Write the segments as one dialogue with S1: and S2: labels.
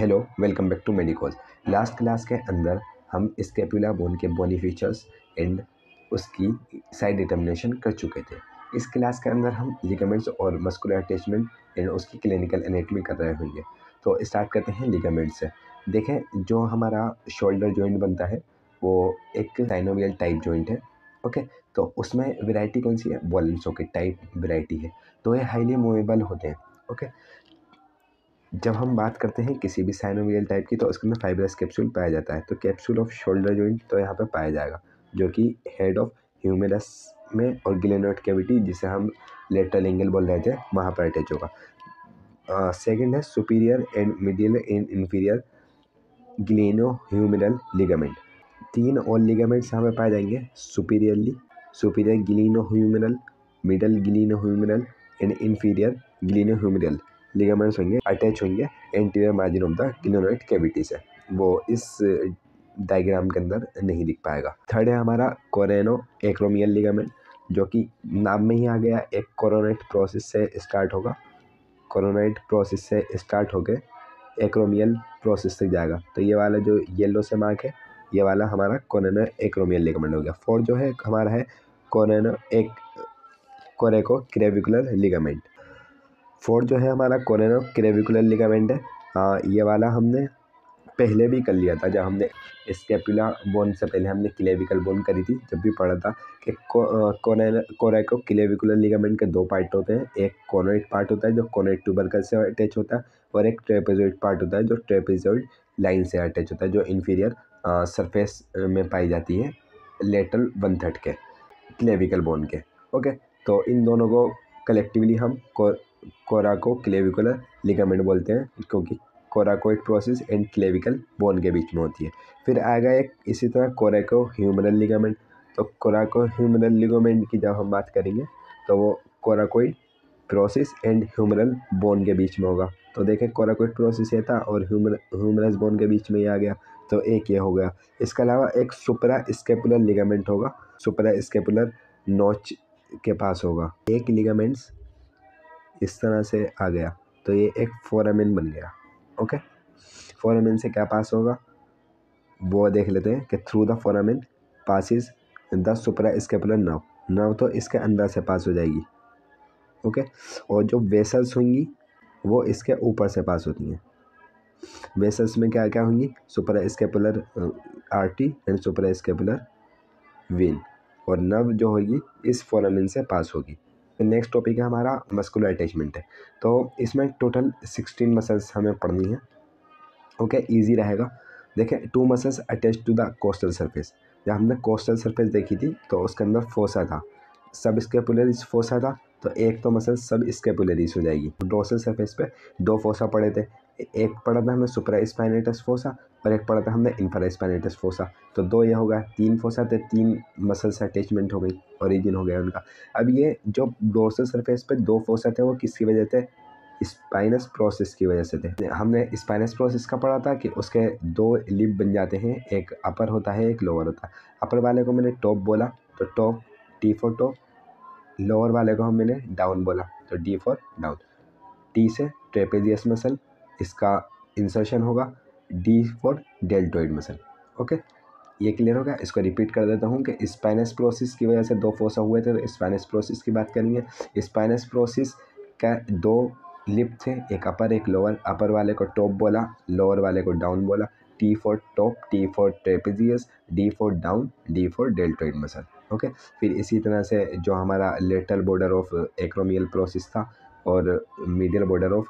S1: Hello, welcome back to Medicos. Last class के अंदर हम स्कैपुला बोन के बोनी फीचर्स एंड उसकी साइड डिटर्मिनेशन कर चुके थे। इस क्लास के अंदर हम लिगामेंट्स और मस्कुलर अटैचमेंट एंड उसकी क्लिनिकल एनाटॉमी कर रहे होंगे। तो स्टार्ट करते हैं लिगामेंट से। देखें, जो हमारा शोल्डर जॉइंट बनता है वो एक साइनोवियल टाइप जॉइंट है। ओके, तो उसमें वैरायटी कौन सी है? Ball and socket type variety है। तो ये हाईली मूवेबल होते हैं। ओके, जब हम बात करते हैं किसी भी साइनोवियल टाइप की तो उसके अंदर फाइब्रस कैप्सूल पाया जाता है। तो कैप्सूल ऑफ शोल्डर जॉइंट तो यहाँ पे पाया जाएगा, जो कि हेड ऑफ ह्यूमेरस में और ग्लेनोइड कैविटी, जिसे हम लेटरल एंगल बोल रहे थे, वहाँ पर अटैच होगा। सेकंड है superior and medial and inferior glenohumeral ligament. 3 और लिगामेंट्स यहाँ पे पाए जाएंगे superior glenohumeral, middle glenohumeral and inferior glenohumeral ligaments होंगे, अटैच होंगे anterior margin of the glenoid cavity से। वो इस डायग्राम के अंदर नहीं दिख पाएगा। थर्ड है हमारा कोरेनो एक्रोमियल लिगामेंट, जो कि नाम में ही आ गया, एक कोरोनाइड प्रोसेस से स्टार्ट होगा। कोरोनाइड प्रोसेस से स्टार्ट होकर एक्रोमियल प्रोसेस तक जाएगा। तो ये वाला जो येलो से मार्क है, ये वाला हमारा कोरेनो एक्रोमियल लिगामेंट हो गया। फोर्थ जो है हमारा है कोरेको क्रेविकुलर लिगामेंट। फोर्थ जो है हमारा कोरेनो क्रेविकुलर लिगामेंट है। ये वाला हमने पहले भी कर लिया था, जब हमने स्कैपुला बोन से पहले हमने क्लेविकल बोन करी थी, जब भी पढ़ा था कि कोरेको क्लेविकुलर लिगामेंट के 2 पार्ट होते हैं। एक कोनोइड पार्ट होता है जो कोनोइड ट्यूबरकल से अटैच होता है, और एक ट्रेपेजॉइड पार्ट होता है जो ट्रेपेजॉइड लाइन से अटैच होता है, जो इन्फीरियर सरफेस में पाई जाती है लेटरल 1/3 के क्लेविकल बोन के। ओके, तो इन दोनों को कलेक्टिवली हम कोराको क्लेविकुलर लिगामेंट बोलते हैं, क्योंकि coracoid process and clavicle bone के बीच में होती है। फिर आएगा एक इसी तरह कोरेको ह्यूमरल लिगामेंट। तो कोराको ह्यूमरल लिगामेंट की जब हम बात करेंगे तो वो coracoid process and humeral bone के बीच में होगा। तो देखें, कोराकोइड प्रोसेस ये था और ह्यूमरस बोन के बीच में ये आ गया, तो एक ये हो गया। इसके अलावा एक सुपरा स्कैपुलर लिगामेंट होगा, सुपरा स्कैपुलर नोच के पास होगा। एक लिगामेंट्स इस तरह से आ गया, तो ये एक फोरामेन बन गया। ओके, फोरामेन से क्या पास होगा वो देख लेते हैं कि through the foramen passes the suprascapular nerve तो इसके अंदर से पास हो जाएगी। ओके, और जो वेसल्स होंगी वो इसके ऊपर से पास होती हैं। वेसल्स में क्या क्या होंगी? Suprascapular artery and suprascapular vein, और नर्व जो होगी इस फोरामेन से पास होगी। नेक्स्ट टॉपिक है हमारा मस्कुलर अटैचमेंट है। तो इसमें टोटल 16 मसल्स हमें पढ़नी है। ओके, इजी रहेगा। देखें, 2 muscles attach to the costal surface. जब हमने कोस्टल सरफेस देखी थी तो उसके अंदर फोसा था, सब स्कैपुलरिस फोसा था, तो एक तो मसल सब स्कैपुलरिस हो जाएगी। डोर्सल सरफेस पे 2 फोसा पड़े थे, एक पड़ा था हमें सुपरा स्पाइनेटस फोसा और एक पड़ा था हमने इंफ्रा स्पाइनेटस फोसा। तो 2 ये हो गया, 3 फोसा थे, 3 मसल से अटैचमेंट हो गई, ओरिजिन हो गया उनका। अब ये जो डोर्सल सरफेस पे 2 फोसा थे वो किसकी वजह थे? स्पाइनस प्रोसेस की वजह से थे। हमने स्पाइनस प्रोसेस का पढ़ा था कि उसके 2 लिप बन जाते हैं, एक अपर होता है एक लोअर होता है। अपर वाले को मैंने टॉप बोला तो top, T for top. Lower वाले को मैंने डाउन बोला तो डी फॉर डाउन। टी से ट्रेपेजियस मसल, इसका इंसर्शन होगा। D for deltoid muscle. Okay, ये क्लियर होगा। इसको रिपीट कर देता हूँ कि स्पाइनस प्रोसेस की वजह से 2 फोसा हुए थे, तो स्पाइनस प्रोसेस की बात करेंगे। स्पाइनस प्रोसेस का 2 लिप थे, एक अपर एक लोअर। अपर वाले को टॉप बोला, लोअर वाले को डाउन बोला। T for top, T for trapezius, D for down, D for deltoid muscle. Okay, फिर इसी तरह से जो हमारा lateral border of acromial process था और medial border of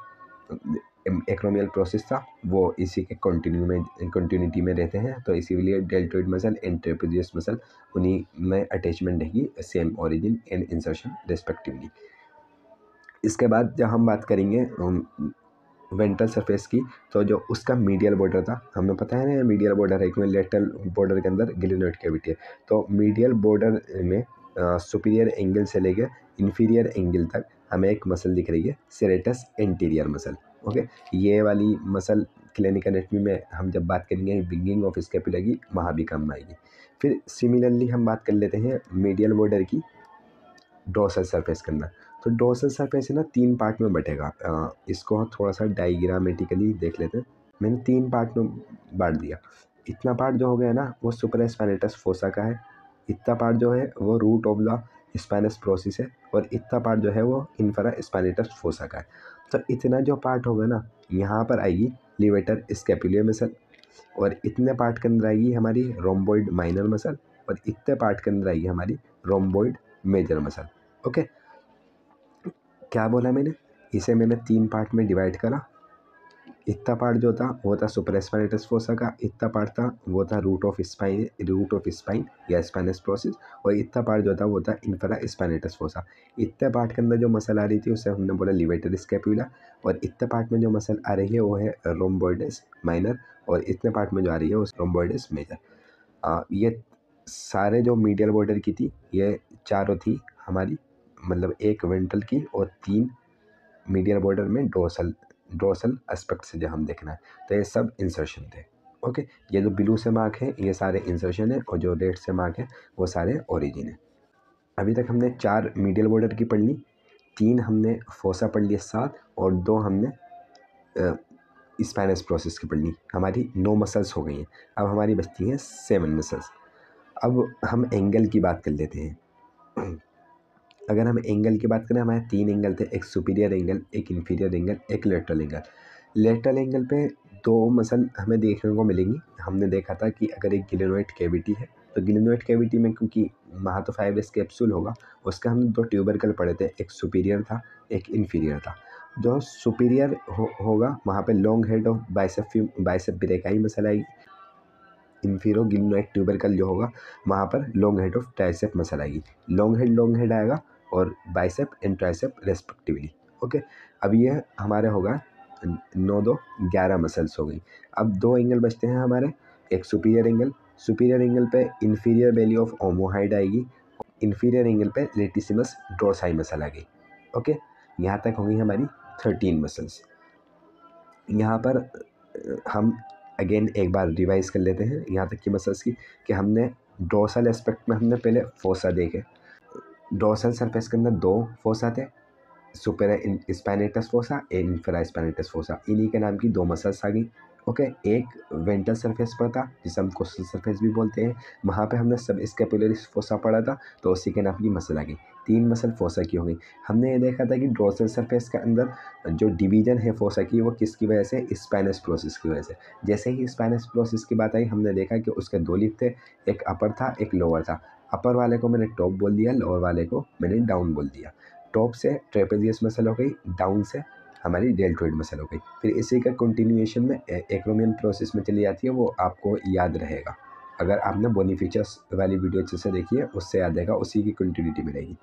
S1: acromial process था, वो इसी के कंटिन्यूटी में रहते हैं। तो इसीलिए deltoid muscle and trapezius muscle उन्हीं में अटैचमेंट रहेगी, same origin and insertion respectively. इसके बाद जब हम बात करेंगे वेंट्रल सरफेस की, तो जो उसका मीडियल बॉर्डर था, हमें पता है ना मीडियल बॉर्डर है क्योंकि लेटरल बॉर्डर के अंदर ग्लेनोइड कैविटी है। तो मीडियल बॉर्डर में सुपीरियर एंगल से लेकर इन्फीरियर एंगल तक हमें एक मसल दिख रही है, सेरेटस एंटीरियर मसल। ओके, ये वाली मसल क्लिनिकल एनाटॉमी में हम जब बात करेंगे विंगिंग ऑफ स्कैपुला की, वहाँ भी काम आएगी। फिर सिमिलरली हम बात कर लेते हैं मीडियल बॉर्डर की डोर्सल सरफेस के अंदर। तो डोर्सल सरफेस है ना 3 पार्ट में बटेगा। इसको थोड़ा सा डायग्रामेटिकली देख लेते हैं। मैंने 3 पार्ट में बांट दिया। इतना पार्ट जो हो गया ना वो सुपर स्पाइनेटस फोसा का है, इतना पार्ट जो है वो root of the spinous process है, और इतना पार्ट जो है वो इंफ्रा स्पाइनेटस फोसा का है। तो इतना जो पार्ट होगा ना यहाँ पर आएगी लिवेटर स्कैपुलर मसल, और इतने पार्ट के अंदर आएगी हमारी रोम्बॉइड माइनर मसल, और इतने पार्ट के अंदर आएगी हमारी रोम्बॉइड मेजर मसल। ओके, क्या बोला मैंने, इसे मैंने 3 पार्ट में डिवाइड करा। इतना पार्ट जो था वो था सुपर स्पाइनेटस फोसा का, इतना पार्ट था वो था रूट ऑफ स्पाइन या स्पाइनस प्रोसिस, और इतना पार्ट जो था वो था इंफ्रा स्पाइनेटस फोसा। इतने पार्ट के अंदर जो मसल आ रही थी उसे हमने बोला लिवेटर स्कैपुला, और इतने पार्ट में जो मसल आ रही है वो है रोम्बॉइडस माइनर, और इतने पार्ट में जो आ रही है वो रोम्बॉइडस मेजर। ये सारे जो मीडियल बॉर्डर की थी ये चारों थी हमारी, मतलब एक वेंट्रल की और 3 मीडियल बॉर्डर में डोर्सल एस्पेक्ट से जो हम देखना है। तो ये सब इंसर्शन थे। ओके, ये जो ब्लू से मार्क है ये सारे इंसर्शन है, और जो रेड से मार्क है वो सारे ओरिजिन है। अभी तक हमने 4 मीडियल बॉर्डर की पढ़ ली, 3 हमने फोसा पढ़ लिए 7, और 2 हमने स्पाइनस प्रोसेस की पढ़ ली। हमारी 9 मसल्स हो गई हैं। अब हमारी बचती हैं 7 मसल्स। अब हम एंगल की बात कर लेते हैं। अगर हम एंगल की बात करें, हमारे 3 एंगल थे, एक सुपीरियर एंगल, एक इन्फीरियर एंगल, एक लेटरल एंगल। लेटरल एंगल पे 2 मसल हमें देखने को मिलेंगी। हमने देखा था कि अगर एक गिलेनोइड कैविटी है तो गिलेनोइड कैविटी में क्योंकि वहाँ तो फाइब्रस कैप्सूल होगा, उसका हमने 2 ट्यूबरकल पढ़े थे, एक सुपीरियर था एक इन्फीरियर था। जो सुपीरियर होगा वहाँ पे long head of bicep brachii muscle आएगी। इन्फीरो गिलेनोइड ट्यूबरकल जो होगा वहाँ पर long head of tricep muscle आएगी। लॉन्ग हेड आएगा और bicep and tricep respectively. Okay, अब ये हमारे होगा 9 2 11 मसल्स हो गई। अब 2 एंगल बचते हैं हमारे, एक सुपीरियर एंगल पे इन्फीरियर बेली ऑफ ओमोहाइड आएगी, इन्फीरियर एंगल पे लेटिसिमस डोर्साई मसल आ गई। ओके, यहाँ तक होंगी हमारी 13 मसल्स। यहाँ पर हम अगेन एक बार रिवाइज कर लेते हैं यहाँ तक की मसल्स की, कि हमने डोर्सल एस्पेक्ट में हमने पहले फोसा देखे। डोर्सल सरफेस के अंदर 2 फोसा थे, super spinatus fossa, infra spinatus fossa, इन्हीं के नाम की 2 मसल्स आ गई। ओके, एक वेंट्रल सरफेस पर था जिसे हम कोस्टल सरफेस भी बोलते हैं, वहाँ पे हमने सब स्कैपुलरिस फोसा पढ़ा था, तो उसी के नाम की मसल आ गई। 3 मसल फोसा की हो गई। हमने ये देखा था कि डोर्सल सरफेस के अंदर जो डिवीजन है फोसा की वो किसकी वजह से, स्पाइनस प्रोसेस की वजह से। जैसे ही स्पाइनस प्रोसेस की बात आई हमने देखा कि उसके 2 लिप थे, एक अपर था एक लोअर था। अपर वाले को मैंने टॉप बोल दिया, लोअर वाले को मैंने डाउन बोल दिया। टॉप से ट्रेपेजियस मसल हो गई, डाउन से हमारी डेल्टोइड मसल हो गई। फिर इसी का कंटिन्यूएशन में एक्रोमियन प्रोसेस में चली जाती है, वो आपको याद रहेगा। अगर आपने बोनी फीचर्स वाली वीडियो अच्छे से देखी है उससे याद रहेगा, उसी की कंटिन्यूटी में रहेगी।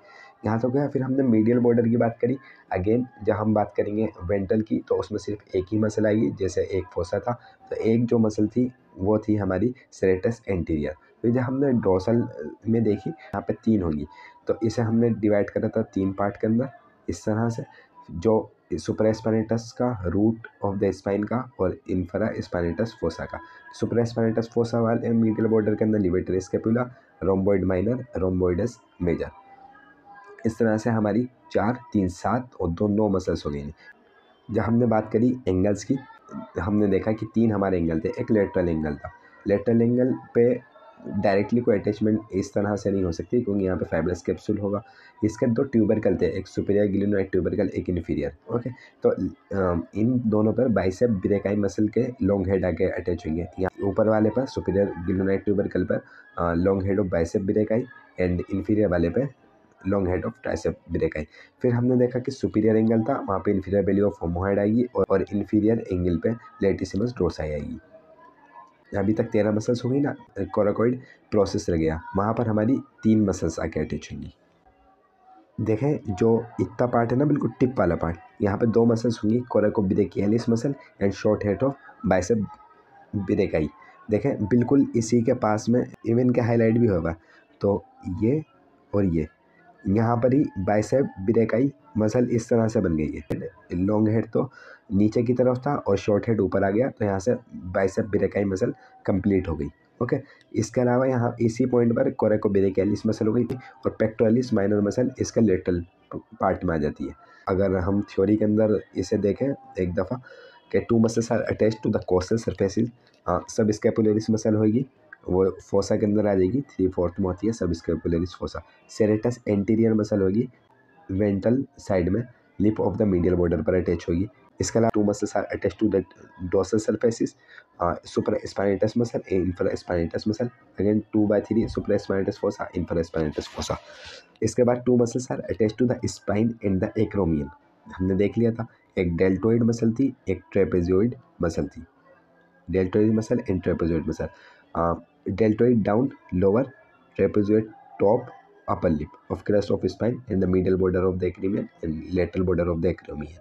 S1: यहाँ तो गया। फिर हमने मीडियल बॉर्डर की बात करी। अगेन जब हम बात करेंगे वेंट्रल की तो उसमें सिर्फ एक ही मसल आएगी, जैसे एक फोसा था तो एक जो मसल थी वो थी हमारी सेरेटस एंटीरियर। फिर जब हमने डोर्सल में देखी यहाँ पे 3 होंगी, तो इसे हमने डिवाइड करा था 3 पार्ट के अंदर इस तरह से, जो सुपर स्पाइनेटस का, रूट ऑफ द स्पाइन का, और इंफ्रा स्पाइनेटस फोसा का। सुपर स्पाइनेटस फोसा वाले मीडियल बॉर्डर के अंदर levator scapula, rhomboid minor, rhomboids major. इस तरह से हमारी 4 3 7 और 2 9 मसल्स हो गई। जब हमने बात करी एंगल्स की, हमने देखा कि 3 हमारे एंगल थे। एक लेटरल एंगल था, लेटरल एंगल पे डायरेक्टली कोई अटैचमेंट इस तरह से नहीं हो सकती क्योंकि यहाँ पे फाइब्रस कैप्सूल होगा। इसके 2 ट्यूबरकल थे, एक सुपीरियर गिलेनोइड ट्यूबरकल, एक इन्फीरियर। ओके, तो इन दोनों पर बाइसेप ब्रेकाई मसल के लॉन्ग हेड आके अटैच होंगे। यहाँ ऊपर वाले पर सुपीरियर गिलेनोइड ट्यूबरकल पर long head of bicep brachii, and inferior वाले पे long head of tricep brachii. फिर हमने देखा कि सुपीरियर एंगल था, वहाँ पे इन्फीरियर बेली ऑफ ओमोहाइड आएगी, और इन्फीरियर एंगल पे लेटिसिमस डोर्साई आएगी। अभी तक 13 मसल्स हो गई ना। कोराकोइड प्रोसेस रह गया, वहाँ पर हमारी 3 मसल्स आके अटैच होंगी। देखें जो इतना पार्ट है ना, बिल्कुल टिप वाला पार्ट, यहाँ पे 2 मसल्स होंगी, coracobrachialis muscle and short head of bicep brachii. देखें बिल्कुल इसी के पास में इवन के हाईलाइट भी होगा, तो ये और ये यहाँ पर ही बाइसेप ब्रेकाई मसल इस तरह से बन गई है। लॉन्ग हेड तो नीचे की तरफ था और शॉर्ट हेड ऊपर आ गया, तो यहाँ से बाइसेप ब्रेकाई मसल कंप्लीट हो गई। ओके, इसके अलावा यहाँ इसी पॉइंट पर कोरेकोब्रेकियालिस मसल हो गई और पेक्टोरलिस माइनर मसल इसका लेटरल पार्ट में आ जाती है। अगर हम थ्योरी के अंदर इसे देखें एक दफ़ा, कि 2 muscles are attach to the costal surfaces. सब स्कैपुलरिस मसल होगी, वो फोसा के अंदर आ जाएगी, 3/4 में होती है subscapularis fossa. Serratus anterior muscle होगी, वेंट्रल साइड में lip of the medial border पर अटैच होगी। इसके अलावा 2 muscles are attach to the dorsal surfaces, supraspinatus muscle, infraspinatus muscle. Again 2/3 supraspinatus fossa, infraspinatus fossa. इसके बाद 2 muscles are attach to the spine and the acromion. हमने देख लिया था, एक डेल्टोइड मसल थी, एक ट्रेपेजोइड मसल थी। Deltoid muscle and trapezoid muscle. Deltoid down lower, trapezoid top upper lip of crest of spine and the medial border of the acromion and lateral border of the acromion.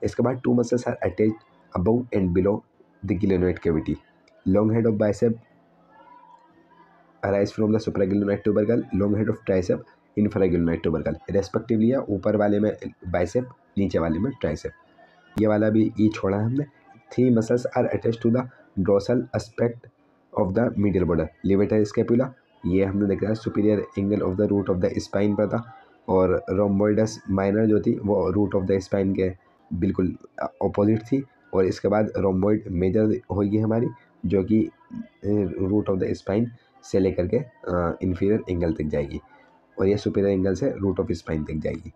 S1: इसके बाद 2 muscles are attached above and below the glenoid cavity. Long head of bicep arise from the supraglenoid tubercle, long head of tricep infraglenoid tubercle. Respectively ऊपर वाले में bicep, नीचे वाले में tricep. ये वाला भी ई छोड़ा है हमने। 3 muscles are attached to the dorsal aspect of the medial border. Levator scapula, ये हमने देखा है superior angle of the root of the spine पर था, और रोम्बोइडस माइनर जो थी वो रूट ऑफ द स्पाइन के बिल्कुल अपोजिट थी, और इसके बाद रोम्बोइड मेजर होगी हमारी, जो कि रूट ऑफ द स्पाइन से लेकर के इन्फीरियर एंगल तक जाएगी, और ये सुपीरियर एंगल से रूट ऑफ स्पाइन तक जाएगी।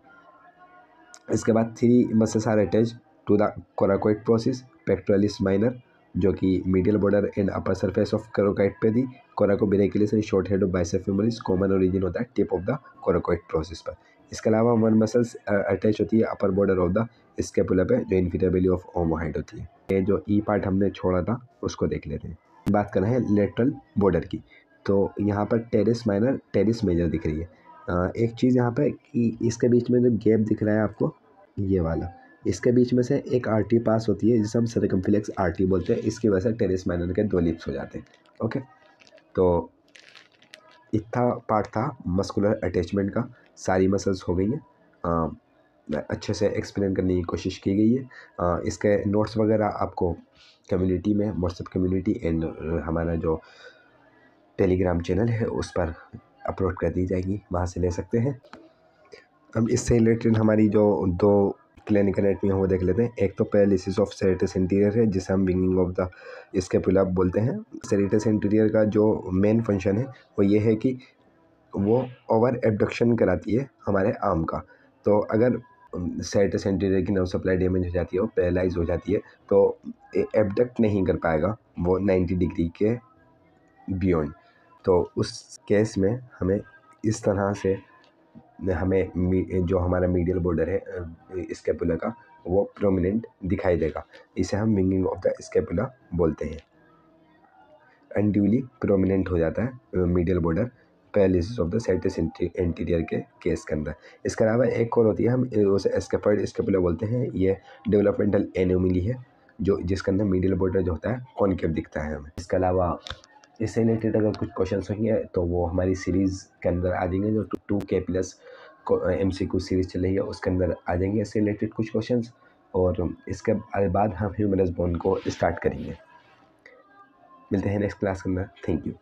S1: इसके बाद 3 muscles are attach to the coracoid process, pectoralis minor, जो कि medial border and upper surface of coracoid पे थी। Coracobrachialis and short head of bicep femoris common origin होता है tip of the coracoid process पर। इसके अलावा 1 मसल्स अटैच होती है upper border of the scapula पे, जो इंफीरियर बेली ऑफ ओमोहाइड होती है। ये जो ई पार्ट हमने छोड़ा था उसको देख लेते हैं। बात कर रहे हैं लेटरल बॉर्डर की, तो यहाँ पर टेरिस माइनर टेरिस मेजर दिख रही है। एक चीज़ यहाँ पर कि इसके बीच में जो गैप दिख रहा है आपको, ये वाला, इसके बीच में से एक आर्टरी पास होती है जिसे हम सर्कमफ्लेक्स आर्टरी बोलते हैं। इसकी वजह से टेरिस माइनर के 2 लिप्स हो जाते हैं। ओके, तो इतना पार्ट था मस्कुलर अटैचमेंट का। सारी मसल्स हो गई हैं, अच्छे से एक्सप्लेन करने की कोशिश की गई है। इसके नोट्स वगैरह आपको कम्युनिटी में, व्हाट्सएप कम्युनिटी एंड हमारा जो टेलीग्राम चैनल है उस पर अपलोड कर दी जाएगी, वहाँ से ले सकते हैं। अब इससे रिलेटेड हमारी जो 2 क्लिनिकल एनाटमी है वो देख लेते हैं। एक तो पैरालिसिस ऑफ सेरेटस इंटीरियर है, जिसे हम विंगिंग ऑफ द स्कैपुला बोलते हैं। सेरेटस इंटीरियर का जो मेन फंक्शन है वो ये है कि वो ओवर एबडक्शन कराती है हमारे आर्म का। तो अगर सेरेटस इंटीरियर की नर्व सप्लाई डैमेज हो जाती है, वो पैरालाइज हो जाती है, तो एबडक्ट नहीं कर पाएगा वो 90 डिग्री के बियॉन्ड। तो उस केस में हमें इस तरह से हमें जो हमारा मीडियल बॉर्डर है स्कैपुला का वो प्रोमिनेंट दिखाई देगा। इसे हम विंगिंग ऑफ द स्कैपुला बोलते हैं। अनड्यूली प्रोमिनेंट हो जाता है medial border paralysis of the serratus interior के केस के अंदर। इसके अलावा एक और होती है, हम उसे स्कैफोइड स्कैपुला बोलते हैं। ये डेवलपमेंटल एनोमली है जो जिसके अंदर मीडियल बॉर्डर जो होता है कॉनकेव दिखता है हमें। इसके अलावा इससे रिलेटेड अगर कुछ क्वेश्चंस होंगे तो वो हमारी सीरीज़ के अंदर आ जाएंगे, जो 2K प्लस MCQ सीरीज़ चल रही है उसके अंदर आ जाएंगे इससे रिलेटेड कुछ क्वेश्चंस, और इसके बाद हम ह्यूमरस बोन को स्टार्ट करेंगे। मिलते हैं नेक्स्ट क्लास के अंदर। Thank you.